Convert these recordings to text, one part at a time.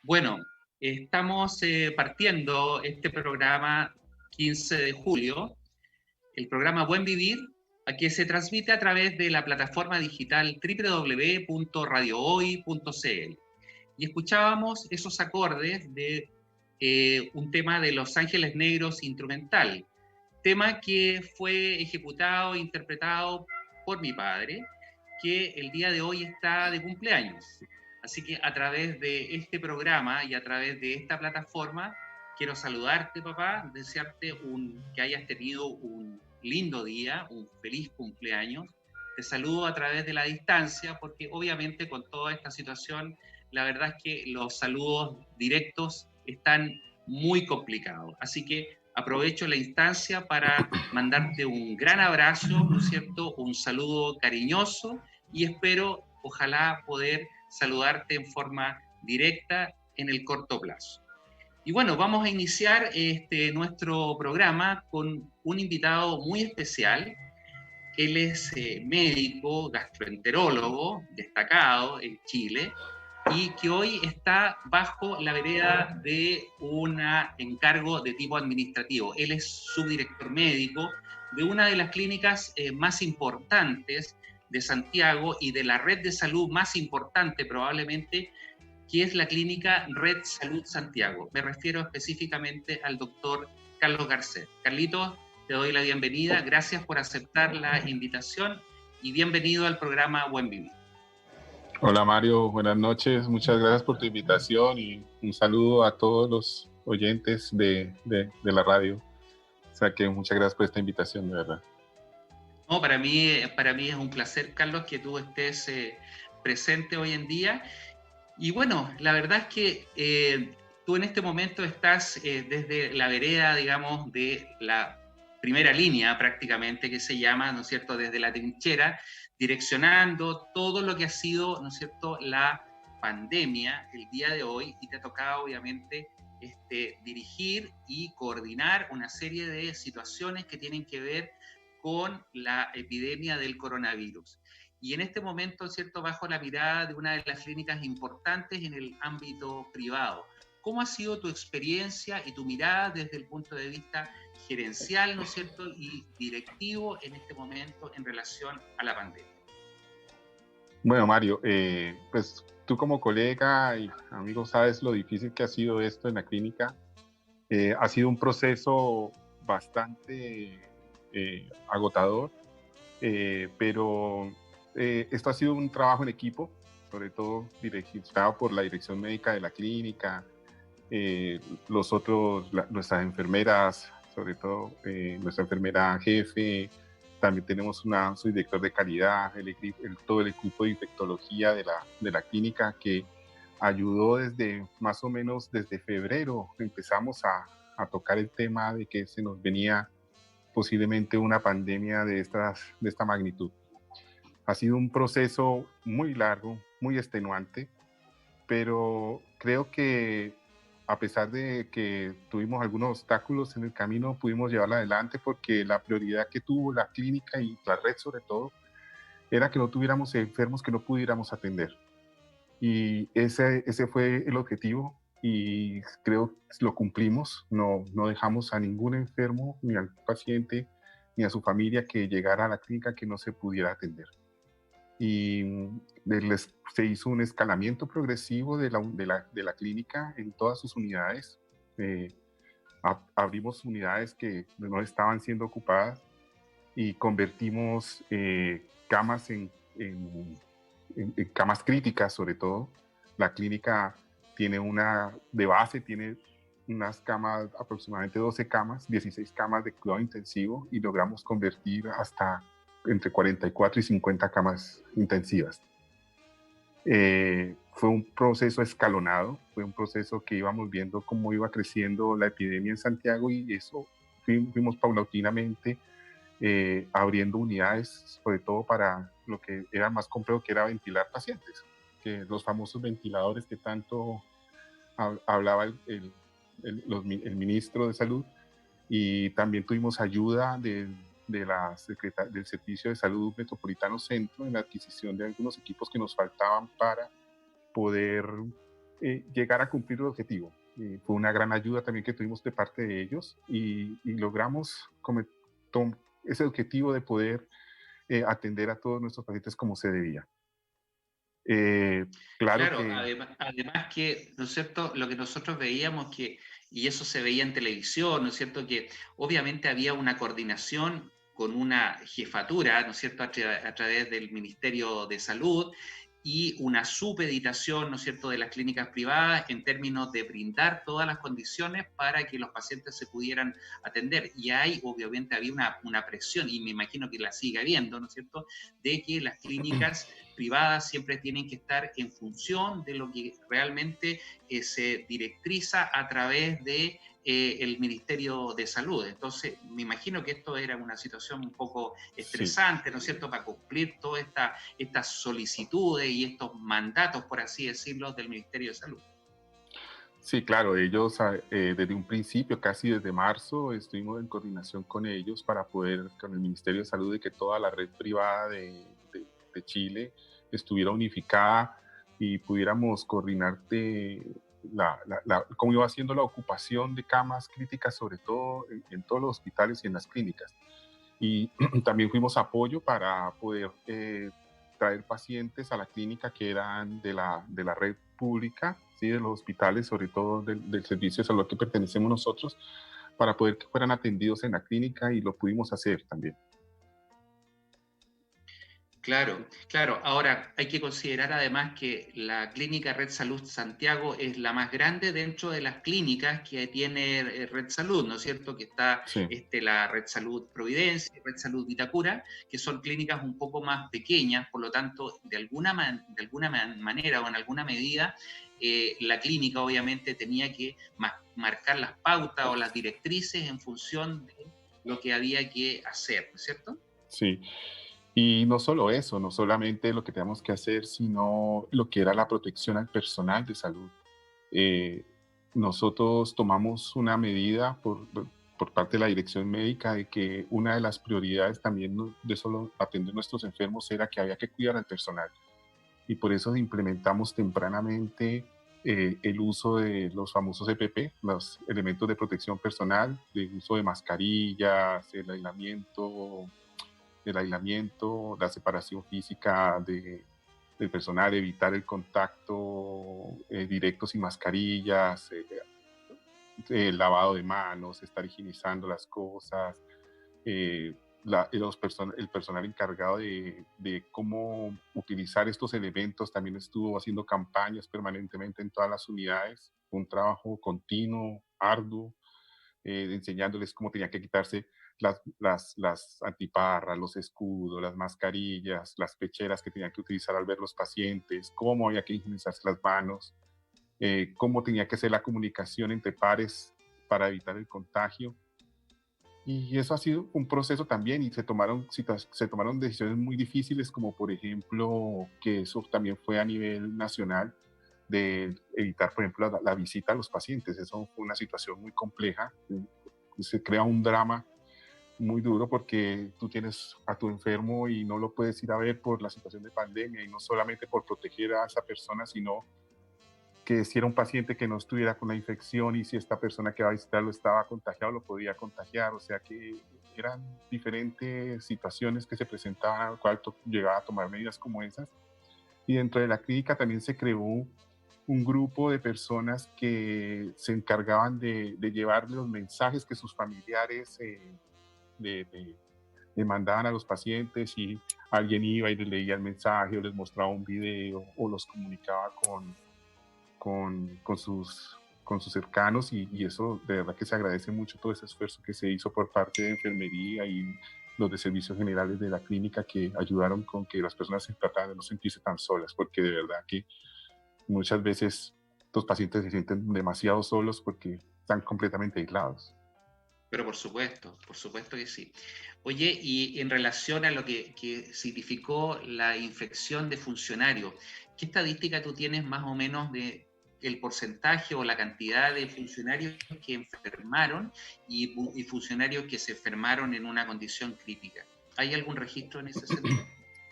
Bueno, estamos partiendo este programa 15 de julio, el programa Buen Vivir, a que se transmite a través de la plataforma digital www.radiohoy.cl. Y escuchábamos esos acordes de un tema de Los Ángeles Negros instrumental, tema que fue ejecutado e interpretado por mi padre, que el día de hoy está de cumpleaños. Así que a través de este programa y a través de esta plataforma, quiero saludarte, papá, desearte que hayas tenido un lindo día, un feliz cumpleaños. Te saludo a través de la distancia, porque obviamente con toda esta situación, la verdad es que los saludos directos están muy complicados. Así que aprovecho la instancia para mandarte un gran abrazo, ¿no es cierto? Un saludo cariñoso y espero, ojalá, poder saludarte en forma directa en el corto plazo. Y bueno, vamos a iniciar nuestro programa con un invitado muy especial. Él es médico, gastroenterólogo, destacado en Chile, y que hoy está bajo la vereda de un encargo de tipo administrativo. Él es subdirector médico de una de las clínicas más importantes de Santiago y de la red de salud más importante probablemente, que es la clínica Red Salud Santiago. Me refiero específicamente al doctor Carlos Garcés. Carlitos, te doy la bienvenida. Gracias por aceptar la invitación y bienvenido al programa Buen Vivir. Hola Mario, buenas noches. Muchas gracias por tu invitación y un saludo a todos los oyentes de la radio. O sea que muchas gracias por esta invitación, de verdad. No, para mí es un placer, Carlos, que tú estés presente hoy en día. Y bueno, la verdad es que tú en este momento estás desde la vereda, digamos, de la primera línea prácticamente, que se llama, ¿no es cierto?, desde la trinchera, direccionando todo lo que ha sido, ¿no es cierto?, la pandemia el día de hoy, y te ha tocado, obviamente, dirigir y coordinar una serie de situaciones que tienen que ver con la epidemia del coronavirus. Y en este momento, ¿cierto?, bajo la mirada de una de las clínicas importantes en el ámbito privado. ¿Cómo ha sido tu experiencia y tu mirada desde el punto de vista gerencial, ¿no es cierto?, y directivo en este momento en relación a la pandemia? Bueno, Mario, pues tú como colega y amigo sabes lo difícil que ha sido esto en la clínica. Ha sido un proceso bastante agotador, pero esto ha sido un trabajo en equipo, sobre todo dirigido por la dirección médica de la clínica, nuestras enfermeras, sobre todo nuestra enfermera jefe. También tenemos un subdirector de calidad, todo el equipo de infectología de la clínica que ayudó más o menos desde febrero. Empezamos a tocar el tema de que se nos venía posiblemente una pandemia de esta magnitud. Ha sido un proceso muy largo, muy extenuante, pero creo que a pesar de que tuvimos algunos obstáculos en el camino, pudimos llevarla adelante porque la prioridad que tuvo la clínica y la red sobre todo era que no tuviéramos enfermos que no pudiéramos atender. Y ese fue el objetivo y creo que lo cumplimos. No dejamos a ningún enfermo, ni al paciente, ni a su familia que llegara a la clínica que no se pudiera atender. Y se hizo un escalamiento progresivo de la clínica en todas sus unidades. Abrimos unidades que no estaban siendo ocupadas y convertimos camas en camas críticas, sobre todo. La clínica tiene de base tiene unas camas, aproximadamente 12 camas, 16 camas de cuidado intensivo, y logramos convertir hasta entre 44 y 50 camas intensivas. Fue un proceso escalonado, fue un proceso que íbamos viendo cómo iba creciendo la epidemia en Santiago, y eso fuimos paulatinamente abriendo unidades, sobre todo para lo que era más complejo, que era ventilar pacientes, que los famosos ventiladores que tanto hablaba el ministro de Salud. Y también tuvimos ayuda del Servicio de Salud Metropolitano Centro en la adquisición de algunos equipos que nos faltaban para poder llegar a cumplir el objetivo. Fue una gran ayuda también que tuvimos de parte de ellos y logramos ese objetivo de poder atender a todos nuestros pacientes como se debía. Claro Claro, que... además que, ¿no es cierto?, lo que nosotros veíamos que, y eso se veía en televisión, ¿no es cierto?, que obviamente había una coordinación con una jefatura, ¿no es cierto?, a través del Ministerio de Salud y una supeditación, ¿no es cierto?, de las clínicas privadas en términos de brindar todas las condiciones para que los pacientes se pudieran atender. Y ahí obviamente había una presión, y me imagino que la sigue habiendo, ¿no es cierto?, de que las clínicas privadas siempre tienen que estar en función de lo que realmente se directriza a través de el Ministerio de Salud. Entonces, me imagino que esto era una situación un poco Sí, estresante, ¿no es cierto?, para cumplir todas estas solicitudes y estos mandatos, por así decirlo, del Ministerio de Salud. sí, claro, ellos desde un principio, casi desde marzo, estuvimos en coordinación con ellos para poder, con el Ministerio de Salud, de que toda la red privada de Chile estuviera unificada y pudiéramos coordinar cómo iba siendo la ocupación de camas críticas, sobre todo en todos los hospitales y en las clínicas. Y también fuimos apoyo para poder traer pacientes a la clínica que eran de la red pública, ¿sí? De los hospitales, sobre todo del servicio de salud al que pertenecemos nosotros, para poder que fueran atendidos en la clínica y lo pudimos hacer también. Claro, claro. Ahora hay que considerar además que la clínica Red Salud Santiago es la más grande dentro de las clínicas que tiene Red Salud, ¿no es cierto? Que está Sí, la Red Salud Providencia y Red Salud Vitacura, que son clínicas un poco más pequeñas, por lo tanto, de alguna manera o en alguna medida, la clínica obviamente tenía que marcar las pautas o las directrices en función de lo que había que hacer, ¿no es cierto? sí. Y no solo eso, no solamente lo que teníamos que hacer, sino lo que era la protección al personal de salud. Eh, Nosotros tomamos una medida por parte de la dirección médica de que una de las prioridades también de solo atender a nuestros enfermos era que había que cuidar al personal. Y por eso implementamos tempranamente el uso de los famosos EPP, los elementos de protección personal, de uso de mascarillas, el aislamiento, la separación física del personal, evitar el contacto directo sin mascarillas, el lavado de manos, estar higienizando las cosas, eh, el personal encargado de cómo utilizar estos elementos también estuvo haciendo campañas permanentemente en todas las unidades, un trabajo continuo, arduo, enseñándoles cómo tenía que quitarse las antiparras, los escudos, las mascarillas, las pecheras que tenían que utilizar al ver los pacientes, cómo había que higienizarse las manos, cómo tenía que ser la comunicación entre pares para evitar el contagio. Y eso ha sido un proceso también y se tomaron decisiones muy difíciles, como por ejemplo que eso también fue a nivel nacional, de evitar, por ejemplo, la visita a los pacientes. Eso fue una situación muy compleja. Se crea un drama muy duro porque tú tienes a tu enfermo y no lo puedes ir a ver por la situación de pandemia y no solamente por proteger a esa persona, sino que si era un paciente que no estuviera con la infección y si esta persona que va a visitarlo estaba contagiado, lo podía contagiar. O sea que eran diferentes situaciones que se presentaban al cual llegaba a tomar medidas como esas. Y dentro de la clínica también se creó un grupo de personas que se encargaban de llevar los mensajes que sus familiares le mandaban a los pacientes y alguien iba y les leía el mensaje o les mostraba un video o los comunicaba con sus cercanos y eso de verdad que se agradece mucho todo ese esfuerzo que se hizo por parte de enfermería y los de servicios generales de la clínica que ayudaron con que las personas se trataran de no sentirse tan solas, porque de verdad que muchas veces los pacientes se sienten demasiado solos porque están completamente aislados. Pero por supuesto que sí. Oye, y en relación a lo que significó la infección de funcionarios, ¿qué estadística tú tienes más o menos de el porcentaje o la cantidad de funcionarios que enfermaron y funcionarios que se enfermaron en una condición crítica? ¿Hay algún registro en ese sentido?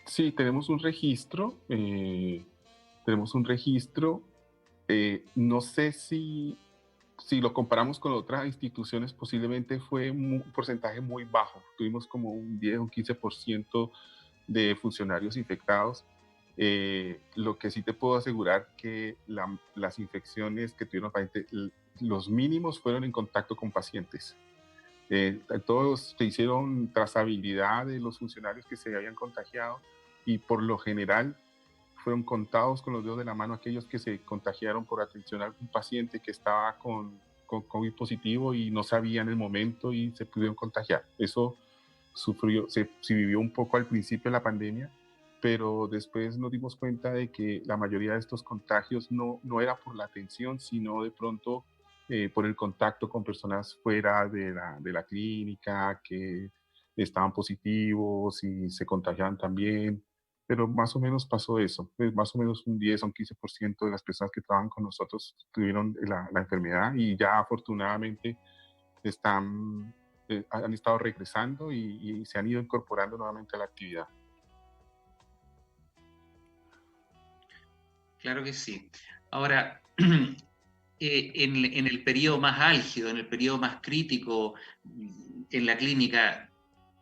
Sí, tenemos un registro No sé si lo comparamos con otras instituciones, posiblemente fue un porcentaje muy bajo. Tuvimos como un 10 o un 15% de funcionarios infectados. Lo que sí te puedo asegurar que las infecciones que tuvieron pacientes, los mínimos fueron en contacto con pacientes. Todos se hicieron trazabilidad de los funcionarios que se habían contagiado y por lo general fueron contados con los dedos de la mano aquellos que se contagiaron por atención a algún paciente que estaba con COVID positivo y no sabía en el momento y se pudieron contagiar. Eso se vivió un poco al principio de la pandemia, pero después nos dimos cuenta de que la mayoría de estos contagios no era por la atención, sino de pronto por el contacto con personas fuera de la clínica que estaban positivos y se contagiaban también. Pero más o menos pasó eso. Más o menos un 10 o un 15% de las personas que trabajan con nosotros tuvieron la enfermedad y ya afortunadamente han estado regresando y se han ido incorporando nuevamente a la actividad. Claro que sí. Ahora, en el periodo más álgido, en el periodo más crítico en la clínica,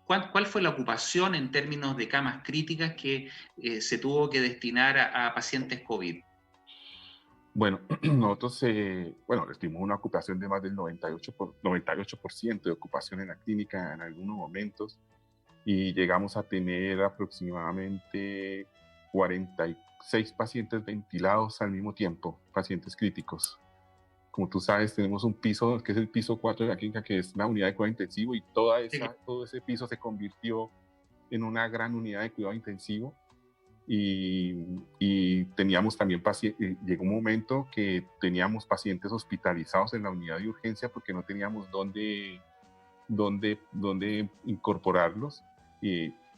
¿cuál fue la ocupación en términos de camas críticas que se tuvo que destinar a pacientes COVID? Bueno, nosotros estimamos una ocupación de más del 98% de ocupación en la clínica en algunos momentos y llegamos a tener aproximadamente 46 pacientes ventilados al mismo tiempo, pacientes críticos. Como tú sabes, tenemos un piso que es el piso 4 de la clínica, que es la unidad de cuidado intensivo, y todo ese piso se convirtió en una gran unidad de cuidado intensivo. Y teníamos también llegó un momento que teníamos pacientes hospitalizados en la unidad de urgencia porque no teníamos dónde incorporarlos.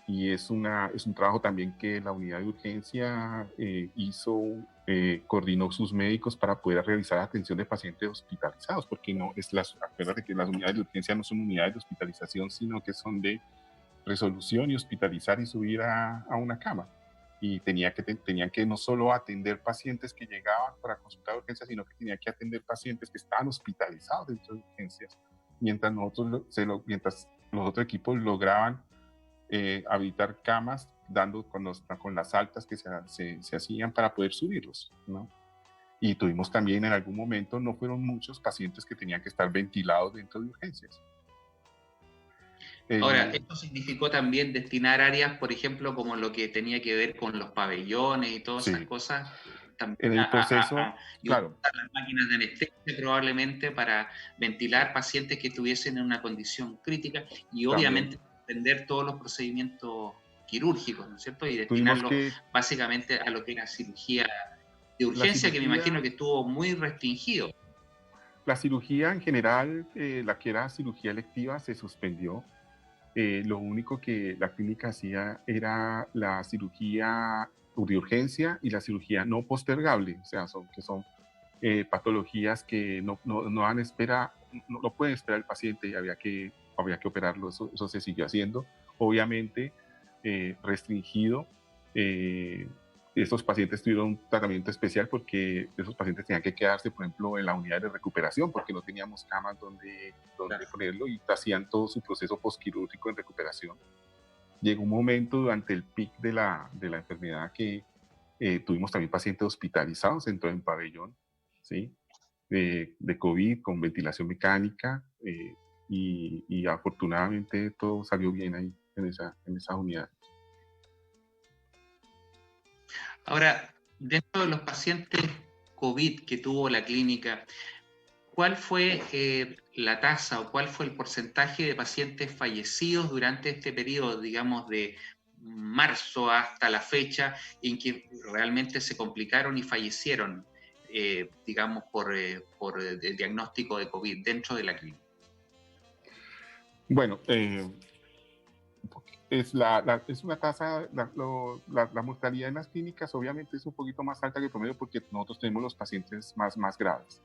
Y es un trabajo también que la unidad de urgencia coordinó sus médicos para poder realizar atención de pacientes hospitalizados, porque acuérdate que las unidades de urgencia no son unidades de hospitalización, sino que son de resolución y hospitalizar y subir a una cama. Y tenían que no solo atender pacientes que llegaban para consultar de urgencia, sino que tenían que atender pacientes que estaban hospitalizados dentro de urgencias, mientras los otros equipos lograban habilitar camas con las altas que se hacían para poder subirlos, ¿no? Y tuvimos también en algún momento, no fueron muchos pacientes que tenían que estar ventilados dentro de urgencias. Ahora, esto significó también destinar áreas, por ejemplo, como lo que tenía que ver con los pabellones y todas esas cosas, también en el proceso, y utilizar las máquinas de anestesia probablemente para ventilar pacientes que estuviesen en una condición crítica y obviamente atender todos los procedimientos quirúrgicos, ¿no es cierto? Y destinarlo básicamente a lo que era cirugía de urgencia, que me imagino que estuvo muy restringido. La cirugía en general, la que era cirugía electiva, se suspendió. Lo único que la clínica hacía era la cirugía de urgencia y la cirugía no postergable, o sea, son patologías que no dan espera, no pueden esperar el paciente y había que operarlo. Eso se siguió haciendo, obviamente restringido. Estos pacientes tuvieron un tratamiento especial porque esos pacientes tenían que quedarse, por ejemplo, en la unidad de recuperación porque no teníamos camas donde ponerlo y hacían todo su proceso postquirúrgico en recuperación. Llegó un momento durante el pic de la enfermedad que tuvimos también pacientes hospitalizados dentro del pabellón, ¿sí? de COVID con ventilación mecánica y afortunadamente todo salió bien ahí en esa unidad. Ahora, dentro de los pacientes COVID que tuvo la clínica, ¿cuál fue la tasa o cuál fue el porcentaje de pacientes fallecidos durante este periodo, digamos, de marzo hasta la fecha, en que realmente se complicaron y fallecieron, digamos, por el diagnóstico de COVID dentro de la clínica? Bueno, es una tasa, la mortalidad en las clínicas obviamente es un poquito más alta que el promedio porque nosotros tenemos los pacientes más graves.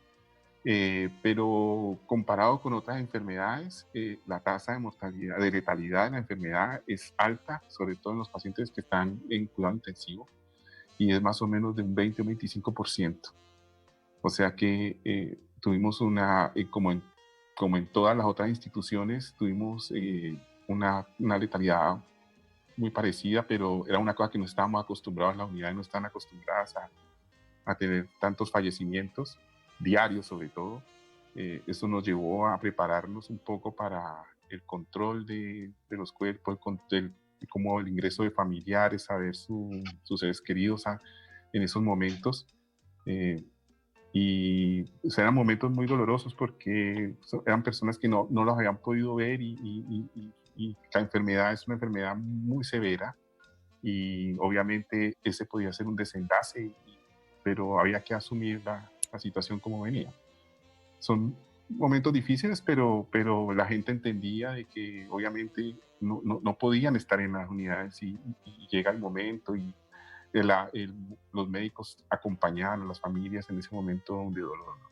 Pero comparado con otras enfermedades, la tasa de mortalidad, de letalidad de la enfermedad es alta, sobre todo en los pacientes que están en cuidado intensivo, y es más o menos de un 20 o 25%. O sea que tuvimos como en todas las otras instituciones, tuvimos una letalidad muy parecida, pero era una cosa que no estábamos acostumbrados, las unidades no están acostumbradas a tener tantos fallecimientos, diarios sobre todo. Eso nos llevó a prepararnos un poco para el control de los cuerpos, como el ingreso de familiares, a ver sus seres queridos en esos momentos. Y o sea, eran momentos muy dolorosos porque eran personas que no los habían podido ver y la enfermedad es una enfermedad muy severa y obviamente ese podía ser un desenlace, pero había que asumir la situación como venía. Son momentos difíciles, pero la gente entendía de que obviamente no podían estar en las unidades y llega el momento y los médicos acompañaban a las familias en ese momento de dolor, ¿no?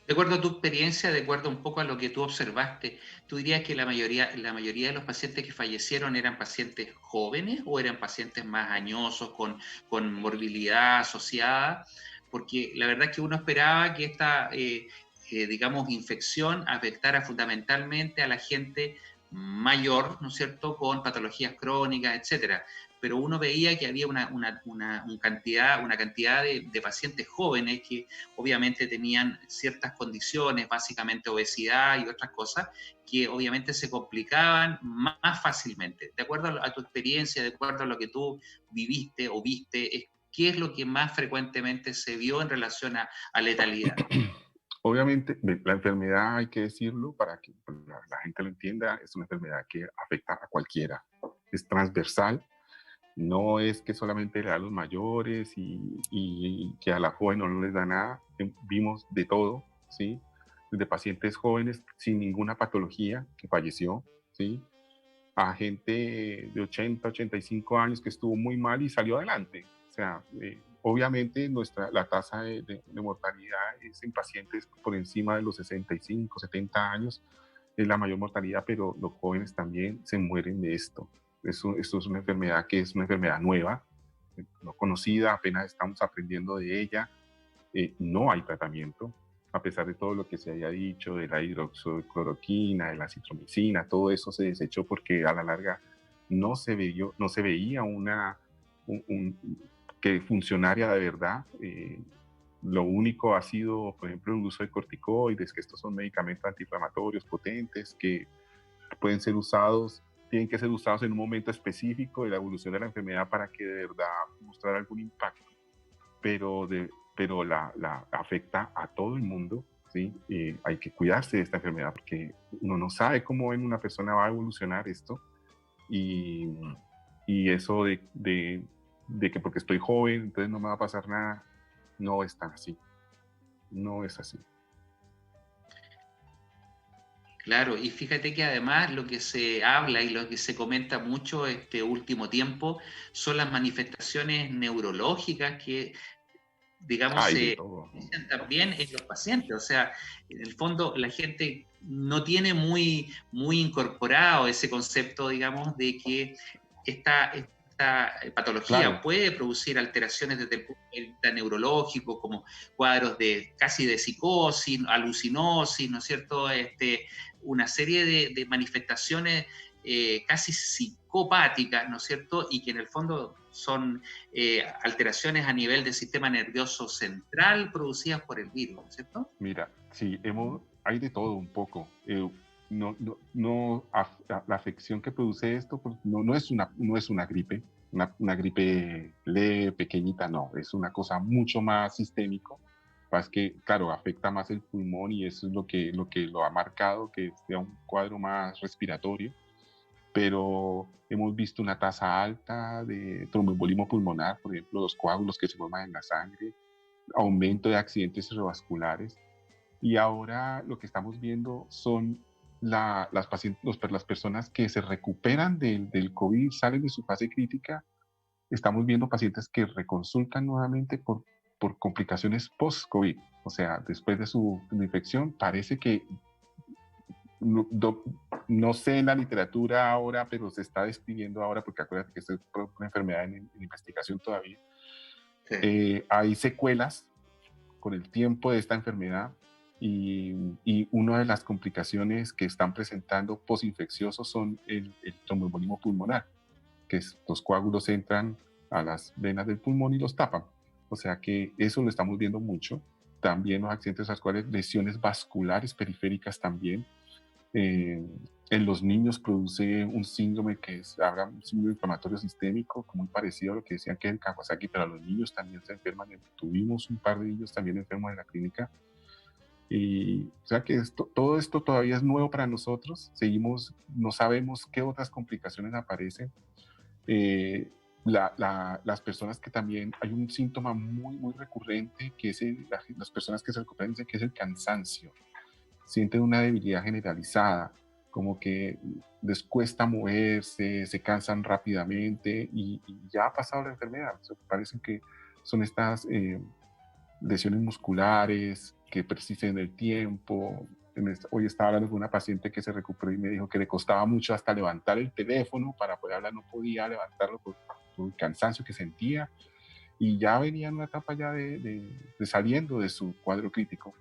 De acuerdo a tu experiencia, de acuerdo un poco a lo que tú observaste, ¿tú dirías que la mayoría de los pacientes que fallecieron eran pacientes jóvenes o eran pacientes más añosos, con morbilidad asociada? Porque la verdad es que uno esperaba que esta, digamos, infección afectara fundamentalmente a la gente mayor, ¿no es cierto?, con patologías crónicas, etcétera. Pero uno veía que había una cantidad de pacientes jóvenes que obviamente tenían ciertas condiciones, básicamente obesidad y otras cosas, que obviamente se complicaban más fácilmente. De acuerdo a tu experiencia, de acuerdo a lo que tú viviste o viste, ¿qué es lo que más frecuentemente se vio en relación a letalidad? Obviamente, la enfermedad, hay que decirlo para que la gente lo entienda, es una enfermedad que afecta a cualquiera. Es transversal, no es que solamente le da a los mayores y que a la joven no les da nada. Vimos de todo, ¿sí? Desde pacientes jóvenes sin ninguna patología que falleció, ¿sí? A gente de 80, 85 años que estuvo muy mal y salió adelante. O sea, obviamente la tasa de mortalidad es en pacientes por encima de los 65, 70 años, es la mayor mortalidad, pero los jóvenes también se mueren de esto. Esto es una enfermedad que es una enfermedad nueva, no conocida, apenas estamos aprendiendo de ella, no hay tratamiento, a pesar de todo lo que se había dicho de la hidroxicloroquina, de la citromicina, todo eso se desechó porque a la larga no se veía que funcionara de verdad. Lo único ha sido, por ejemplo, el uso de corticoides, que estos son medicamentos antiinflamatorios potentes que pueden ser usados, tienen que ser usados en un momento específico de la evolución de la enfermedad para que de verdad mostrar algún impacto, pero la afecta a todo el mundo, ¿sí? Hay que cuidarse de esta enfermedad porque uno no sabe cómo en una persona va a evolucionar esto y, y eso de que porque estoy joven, entonces no me va a pasar nada, no es tan así, no es así. Claro, y fíjate que además lo que se habla y lo que se comenta mucho este último tiempo son las manifestaciones neurológicas que, digamos, Hay de se todo. dicen también en los pacientes. O sea, en el fondo la gente no tiene muy incorporado ese concepto, digamos, de que esta patología Claro, puede producir alteraciones desde el punto de vista neurológico, como cuadros de casi de psicosis, alucinosis, ¿no es cierto? Una serie de manifestaciones casi psicopáticas, ¿no es cierto? Y que en el fondo son alteraciones a nivel del sistema nervioso central producidas por el virus, ¿no es cierto? mira, sí, hay de todo un poco. La afección que produce esto pues, no es una gripe, una gripe leve, pequeñita, no, es una cosa mucho más sistémico. Es que, claro, afecta más el pulmón y eso es lo que lo ha marcado, que sea un cuadro más respiratorio, pero hemos visto una tasa alta de tromboembolismo pulmonar, por ejemplo, los coágulos que se forman en la sangre, aumento de accidentes cerebrovasculares. Y ahora lo que estamos viendo son las personas que se recuperan del COVID, salen de su fase crítica. Estamos viendo pacientes que reconsultan nuevamente por complicaciones post-COVID. O sea, después de su infección, parece que no, no sé en la literatura ahora, pero se está describiendo ahora, porque acuérdate que esto es una enfermedad en investigación todavía, hay secuelas con el tiempo de esta enfermedad y una de las complicaciones que están presentando posinfecciosos son el tromboembolismo pulmonar, que los coágulos entran a las venas del pulmón y los tapan. O sea que eso lo estamos viendo mucho. También los accidentes vasculares, lesiones vasculares periféricas también. En los niños produce un síndrome que es ahora un síndrome inflamatorio sistémico, muy parecido a lo que decían que es el Kawasaki, pero a los niños también se enferman. Tuvimos un par de niños también enfermos en la clínica. Y o sea que todo esto todavía es nuevo para nosotros. Seguimos, no sabemos qué otras complicaciones aparecen. Las personas que también hay un síntoma muy recurrente que es las personas que se recuperan dicen que es el cansancio, sienten una debilidad generalizada, como que les cuesta moverse, se cansan rápidamente y ya ha pasado la enfermedad. O sea, parecen que son estas lesiones musculares que persisten en el tiempo. Hoy estaba hablando con una paciente que se recuperó y me dijo que le costaba mucho hasta levantar el teléfono para poder hablar, no podía levantarlo por el cansancio que sentía y ya venía en una etapa ya de saliendo de su cuadro crítico.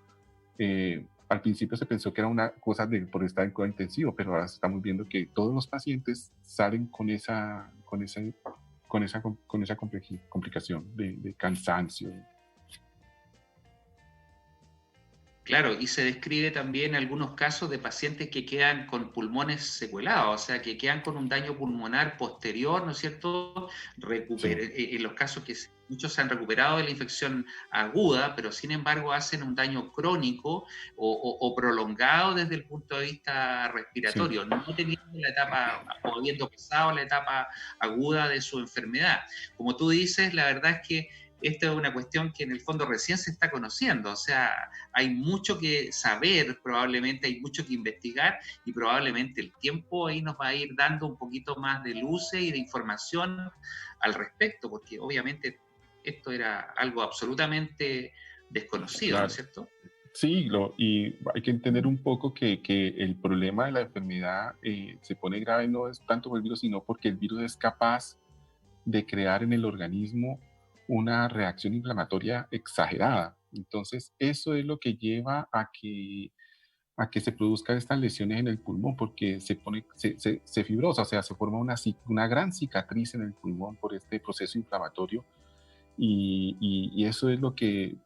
Al principio se pensó que era una cosa por estar en cuidado intensivo, pero ahora estamos viendo que todos los pacientes salen con esa complicación de cansancio. Claro, y se describe también algunos casos de pacientes que quedan con pulmones secuelados, o sea, que quedan con un daño pulmonar posterior, ¿no es cierto? Sí. En los casos que muchos se han recuperado de la infección aguda, pero sin embargo hacen un daño crónico o prolongado desde el punto de vista respiratorio, Sí. no teniendo la etapa o habiendo pasado la etapa aguda de su enfermedad. Como tú dices, la verdad es que esta es una cuestión que en el fondo recién se está conociendo, o sea, hay mucho que saber, probablemente hay mucho que investigar y probablemente el tiempo ahí nos va a ir dando un poquito más de luces y de información al respecto, porque obviamente esto era algo absolutamente desconocido, Claro. ¿no es cierto? Sí, y hay que entender un poco que el problema de la enfermedad se pone grave no es tanto por el virus, sino porque el virus es capaz de crear en el organismo una reacción inflamatoria exagerada. Entonces, eso es lo que lleva a que se produzcan estas lesiones en el pulmón, porque se fibrosa, o sea, se forma una gran cicatriz en el pulmón por este proceso inflamatorio. Y eso es lo que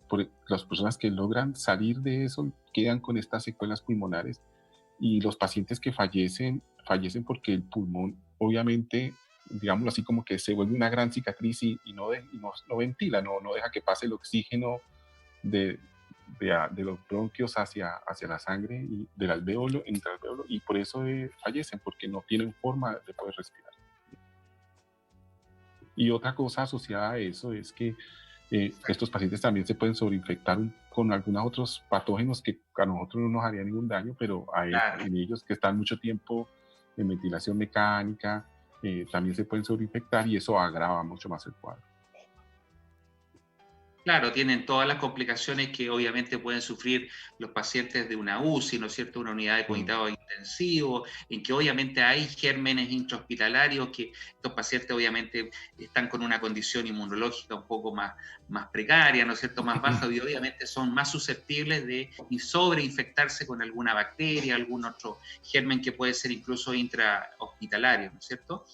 las personas que logran salir de eso quedan con estas secuelas pulmonares y los pacientes que fallecen porque el pulmón obviamente, digámoslo así, como que se vuelve una gran cicatriz y no ventila, no deja que pase el oxígeno de, de los bronquios hacia la sangre y del alvéolo, intraalvéolo, y por eso fallecen, porque no tienen forma de poder respirar. Y otra cosa asociada a eso es que estos pacientes también se pueden sobreinfectar con algunos otros patógenos que a nosotros no nos harían ningún daño, pero Claro. en ellos que están mucho tiempo en ventilación mecánica, también se pueden sobreinfectar y eso agrava mucho más el cuadro. Claro, tienen todas las complicaciones que obviamente pueden sufrir los pacientes de una UCI, ¿no es cierto? Una unidad de cuidado intensivo, en que obviamente hay gérmenes intrahospitalarios, que estos pacientes obviamente están con una condición inmunológica un poco más precaria, ¿no es cierto? Más baja y obviamente son más susceptibles de sobreinfectarse con alguna bacteria, algún otro germen que puede ser incluso intrahospitalario, ¿no es cierto?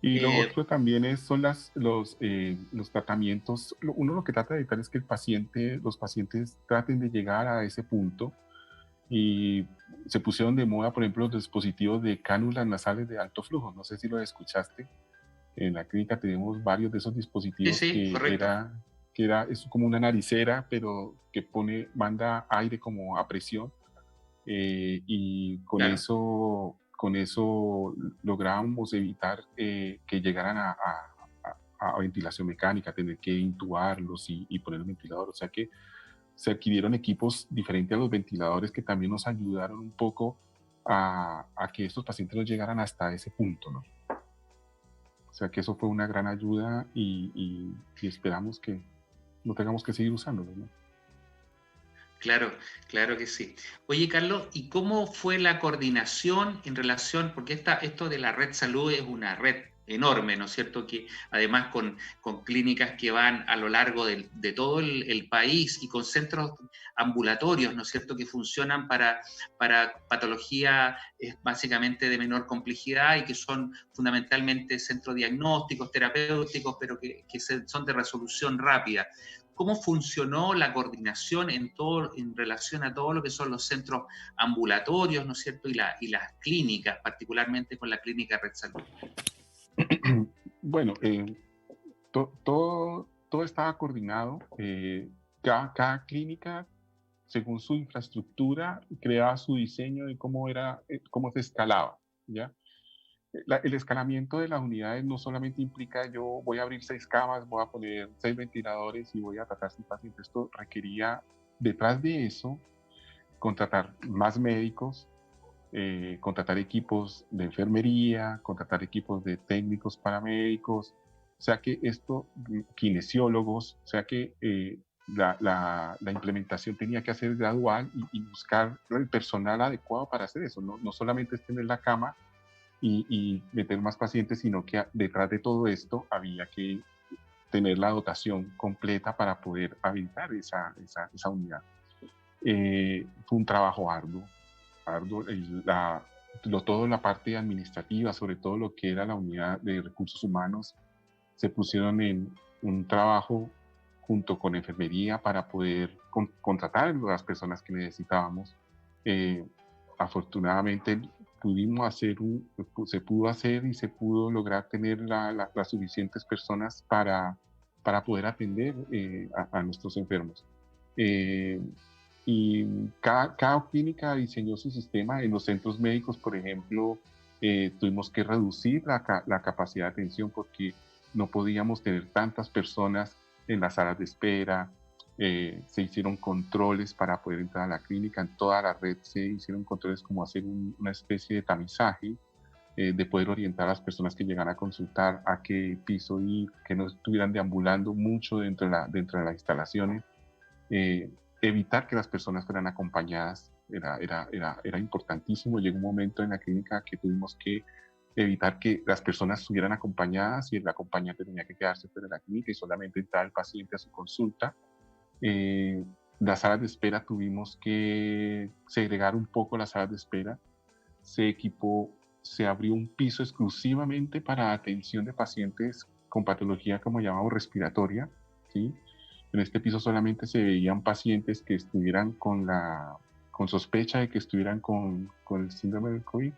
Y lo otro también son los tratamientos. Uno lo que trata de evitar es que los pacientes traten de llegar a ese punto y se pusieron de moda, por ejemplo, los dispositivos de cánulas nasales de alto flujo. No sé si lo escuchaste. En la clínica tenemos varios de esos Sí, dispositivos sí, correcto. es como una naricera, pero que manda aire como a presión y Claro. con eso logramos evitar que llegaran a ventilación mecánica, tener que intubarlos y poner el ventilador. O sea que se adquirieron equipos diferentes a los ventiladores que también nos ayudaron un poco a que estos pacientes no llegaran hasta ese punto, ¿no? O sea que eso fue una gran ayuda y esperamos que no tengamos que seguir usándolo, ¿no? Claro, claro que sí. Oye, Carlos, ¿y cómo fue la coordinación en relación, porque esto de la red salud es una red enorme, ¿no es cierto? Que además con clínicas que van a lo largo de todo el país y con centros ambulatorios, ¿no es cierto? Que funcionan para patología básicamente de menor complejidad y que son fundamentalmente centros diagnósticos, terapéuticos, pero que son de resolución rápida. ¿Cómo funcionó la coordinación en relación a todo lo que son los centros ambulatorios, ¿no es cierto? Y las clínicas, particularmente con la clínica Red Salud. Bueno, todo estaba coordinado. Cada clínica, según su infraestructura, creaba su diseño de cómo se escalaba, ¿ya? El escalamiento de las unidades no solamente implica yo voy a abrir 6 camas, voy a poner 6 ventiladores y voy a tratar 6 pacientes. Esto requería, detrás de eso, contratar más médicos, contratar equipos de enfermería, contratar equipos de técnicos paramédicos, o sea que esto, kinesiólogos, o sea que la implementación tenía que hacer gradual y buscar el personal adecuado para hacer eso. No solamente es tener la cama y meter más pacientes, sino que detrás de todo esto había que tener la dotación completa para poder habilitar esa unidad. Fue un trabajo arduo, toda la parte administrativa, sobre todo lo que era la unidad de recursos humanos, se pusieron en un trabajo junto con enfermería para poder contratar a las personas que necesitábamos. Afortunadamente se pudo hacer y se pudo lograr tener las suficientes personas para poder atender a nuestros enfermos. Y cada clínica diseñó su sistema. En los centros médicos, por ejemplo, tuvimos que reducir la capacidad de atención porque no podíamos tener tantas personas en las salas de espera. Se hicieron controles para poder entrar a la clínica. En toda la red se hicieron controles como hacer una especie de tamizaje, de poder orientar a las personas que llegan a consultar a qué piso ir, que no estuvieran deambulando mucho dentro de las instalaciones. Evitar que las personas fueran acompañadas era importantísimo. Llegó un momento en la clínica que tuvimos que evitar que las personas estuvieran acompañadas y el acompañante tenía que quedarse fuera de la clínica y solamente entrar el paciente a su consulta. Las salas de espera tuvimos que segregar un poco las salas de espera. Se abrió un piso exclusivamente para atención de pacientes con patología, como llamamos, respiratoria, ¿sí? En este piso solamente se veían pacientes que estuvieran con sospecha de que estuvieran con el síndrome del COVID